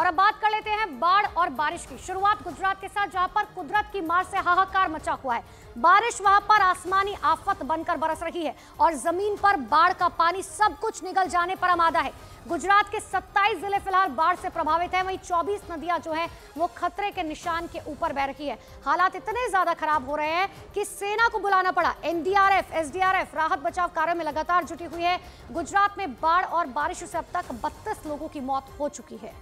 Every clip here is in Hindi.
और अब बात कर लेते हैं बाढ़ और बारिश की। शुरुआत गुजरात के साथ, जहां पर कुदरत की मार से हाहाकार मचा हुआ है। बारिश वहां पर आसमानी आफत बनकर बरस रही है और जमीन पर बाढ़ का पानी सब कुछ निगल जाने पर आमादा है। गुजरात के 27 जिले फिलहाल बाढ़ से प्रभावित हैं, वहीं 24 नदियां जो हैं वो खतरे के निशान के ऊपर बह रही है। हालात इतने ज्यादा खराब हो रहे हैं कि सेना को बुलाना पड़ा। एनडीआरएफ, एसडीआरएफ राहत बचाव कार्यों में लगातार जुटी हुई है। गुजरात में बाढ़ और बारिश से अब तक 32 लोगों की मौत हो चुकी है।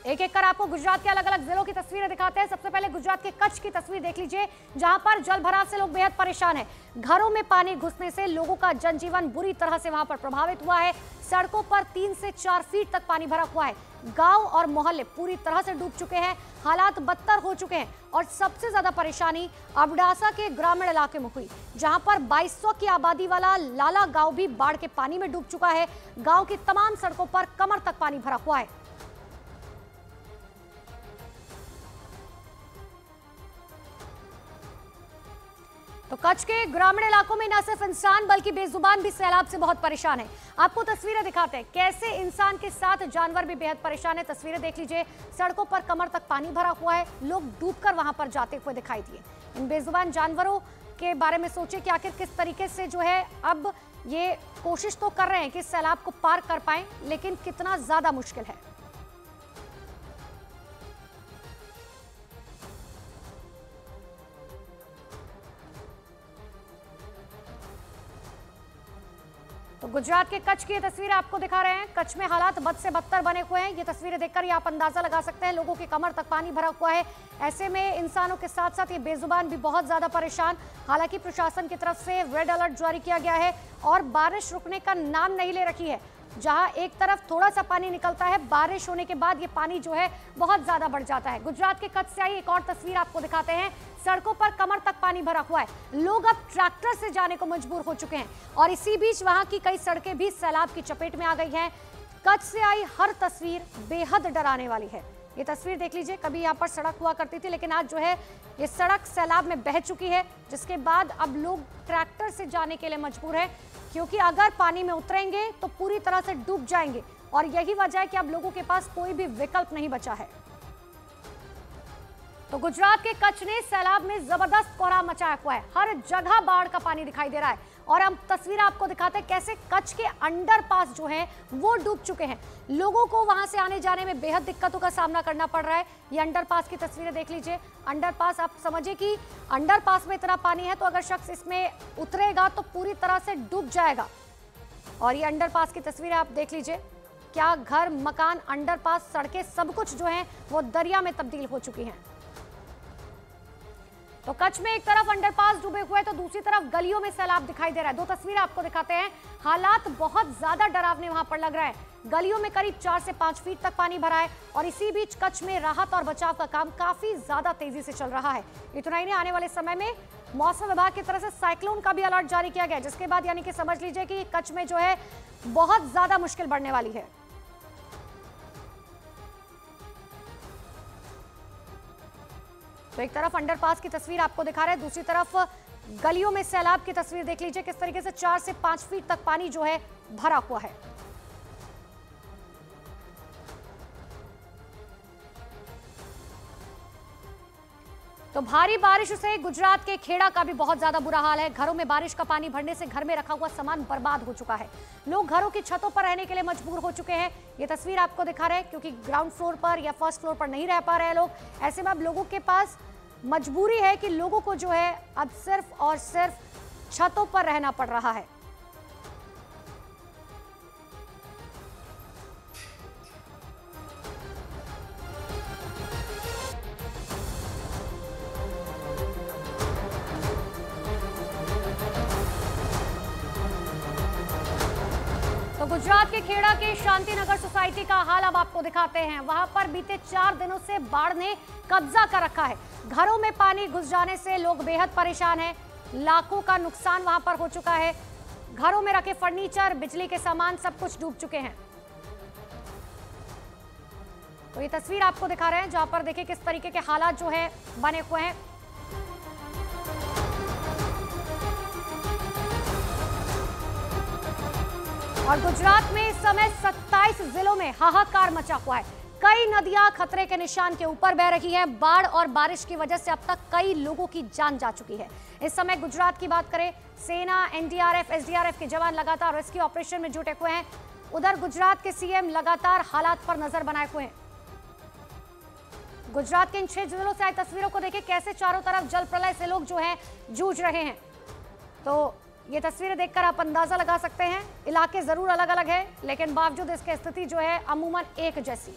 एक एक कर आपको गुजरात के अलग अलग जिलों की तस्वीरें दिखाते हैं। सबसे पहले गुजरात के कच्छ की तस्वीर देख लीजिए, जहां पर जल भराव से लोग बेहद परेशान हैं। घरों में पानी घुसने से लोगों का जनजीवन बुरी तरह से वहां पर प्रभावित हुआ है। सड़कों पर 3 से 4 फीट तक पानी भरा हुआ है। गांव और मोहल्ले पूरी तरह से डूब चुके हैं। हालात बदतर हो चुके हैं और सबसे ज्यादा परेशानी अबडासा के ग्रामीण इलाके में हुई, जहां पर 2200 की आबादी वाला लाला गांव भी बाढ़ के पानी में डूब चुका है। गांव की तमाम सड़कों पर कमर तक पानी भरा हुआ है। तो कच्छ के ग्रामीण इलाकों में न सिर्फ इंसान बल्कि बेजुबान भी सैलाब से बहुत परेशान है। आपको तस्वीरें दिखाते हैं कैसे इंसान के साथ जानवर भी बेहद परेशान है। तस्वीरें देख लीजिए, सड़कों पर कमर तक पानी भरा हुआ है। लोग डूबकर वहां पर जाते हुए दिखाई दिए। इन बेजुबान जानवरों के बारे में सोचे कि आखिर किस तरीके से जो है अब ये कोशिश तो कर रहे हैं कि सैलाब को पार कर पाए, लेकिन कितना ज्यादा मुश्किल है। तो गुजरात के कच्छ की ये तस्वीरें आपको दिखा रहे हैं। कच्छ में हालात बद से बदतर बने हुए हैं। ये तस्वीरें देखकर ही आप अंदाजा लगा सकते हैं, लोगों की कमर तक पानी भरा हुआ है। ऐसे में इंसानों के साथ साथ ये बेजुबान भी बहुत ज्यादा परेशान। हालांकि प्रशासन की तरफ से रेड अलर्ट जारी किया गया है और बारिश रुकने का नाम नहीं ले रखी है। जहां एक तरफ थोड़ा सा पानी निकलता है, बारिश होने के बाद ये पानी जो है बहुत ज्यादा बढ़ जाता है। गुजरात के कच्छ से आई एक और तस्वीर आपको दिखाते हैं। सड़कों पर कमर तक पानी भरा हुआ है। लोग अब ट्रैक्टर से जाने को मजबूर हो चुके हैं और इसी बीच वहां की कई सड़कें भी सैलाब की चपेट में आ गई हैं। कच्छ से आई हर तस्वीर बेहद डराने वाली है। ये तस्वीर देख लीजिए, कभी यहाँ पर सड़क हुआ करती थी, लेकिन आज जो है ये सड़क सैलाब में बह चुकी है, जिसके बाद अब लोग ट्रैक्टर से जाने के लिए मजबूर है, क्योंकि अगर पानी में उतरेंगे तो पूरी तरह से डूब जाएंगे और यही वजह है कि अब लोगों के पास कोई भी विकल्प नहीं बचा है। तो गुजरात के कच्छ ने सैलाब में जबरदस्त कोहराम मचाया हुआ है। हर जगह बाढ़ का पानी दिखाई दे रहा है और हम तस्वीर आपको दिखाते हैं कैसे कच्छ के अंडरपास जो है वो डूब चुके हैं। लोगों को वहां से आने जाने में बेहद दिक्कतों का सामना करना पड़ रहा है। ये अंडरपास की तस्वीरें देख लीजिए। अंडरपास, आप समझिए कि अंडरपास में इतना पानी है तो अगर शख्स इसमें उतरेगा तो पूरी तरह से डूब जाएगा। और ये अंडरपास की तस्वीरें आप देख लीजिए, क्या घर, मकान, अंडरपास, सड़कें सब कुछ जो है वो दरिया में तब्दील हो चुकी हैं। तो कच्छ में एक तरफ अंडरपास डूबे हुए तो दूसरी तरफ गलियों में सैलाब दिखाई दे रहा है। दो तस्वीरें आपको दिखाते हैं। हालात बहुत ज्यादा डरावने वहां पर लग रहा है। गलियों में करीब 4 से 5 फीट तक पानी भरा है और इसी बीच कच्छ में राहत और बचाव का काम काफी ज्यादा तेजी से चल रहा है। इतना ही नहीं, आने वाले समय में मौसम विभाग की तरफ से साइक्लोन का भी अलर्ट जारी किया गया है, जिसके बाद यानी कि समझ लीजिए कि कच्छ में जो है बहुत ज्यादा मुश्किल बढ़ने वाली है। तो एक तरफ अंडरपास की तस्वीर आपको दिखा रहे हैं, दूसरी तरफ गलियों में सैलाब की तस्वीर देख लीजिए, किस तरीके से 4 से 5 फीट तक पानी जो है भरा हुआ है। तो भारी बारिश से गुजरात के खेड़ा का भी बहुत ज्यादा बुरा हाल है। घरों में बारिश का पानी भरने से घर में रखा हुआ सामान बर्बाद हो चुका है। लोग घरों की छतों पर रहने के लिए मजबूर हो चुके हैं। ये तस्वीर आपको दिखा रहे हैं, क्योंकि ग्राउंड फ्लोर पर या फर्स्ट फ्लोर पर नहीं रह पा रहे हैं लोग। ऐसे में अब लोगों के पास मजबूरी है कि लोगों को जो है अब सिर्फ और सिर्फ छतों पर रहना पड़ रहा है। तो गुजरात के खेड़ा के शांतिनगर सोसाइटी का हाल अब आपको दिखाते हैं। वहां पर बीते 4 दिनों से बाढ़ ने कब्जा कर रखा है। घरों में पानी घुस जाने से लोग बेहद परेशान हैं। लाखों का नुकसान वहां पर हो चुका है। घरों में रखे फर्नीचर, बिजली के सामान सब कुछ डूब चुके हैं। तो ये तस्वीर आपको दिखा रहे हैं, जहां पर देखिए किस तरीके के हालात जो है बने हुए हैं। और गुजरात में इस समय 27 जिलों में हाहाकार मचा हुआ है। कई नदियां खतरे के निशान के ऊपर बह रही हैं। बाढ़ और बारिश की वजह से अब तक कई लोगों की जान जा चुकी है। इस समय गुजरात की बात करें, सेना, एनडीआरएफ, एसडीआरएफ के जवान लगातार रेस्क्यू ऑपरेशन में जुटे हुए हैं। उधर गुजरात के सीएम लगातार हालात पर नजर बनाए हुए हैं। गुजरात के इन 6 जिलों से आई तस्वीरों को देखिए, कैसे चारों तरफ जल प्रलय से लोग जो हैं जूझ रहे हैं। तो ये तस्वीरें देखकर आप अंदाजा लगा सकते हैं, इलाके जरूर अलग अलग है, लेकिन बावजूद इसकी स्थिति जो है अमूमन एक जैसी।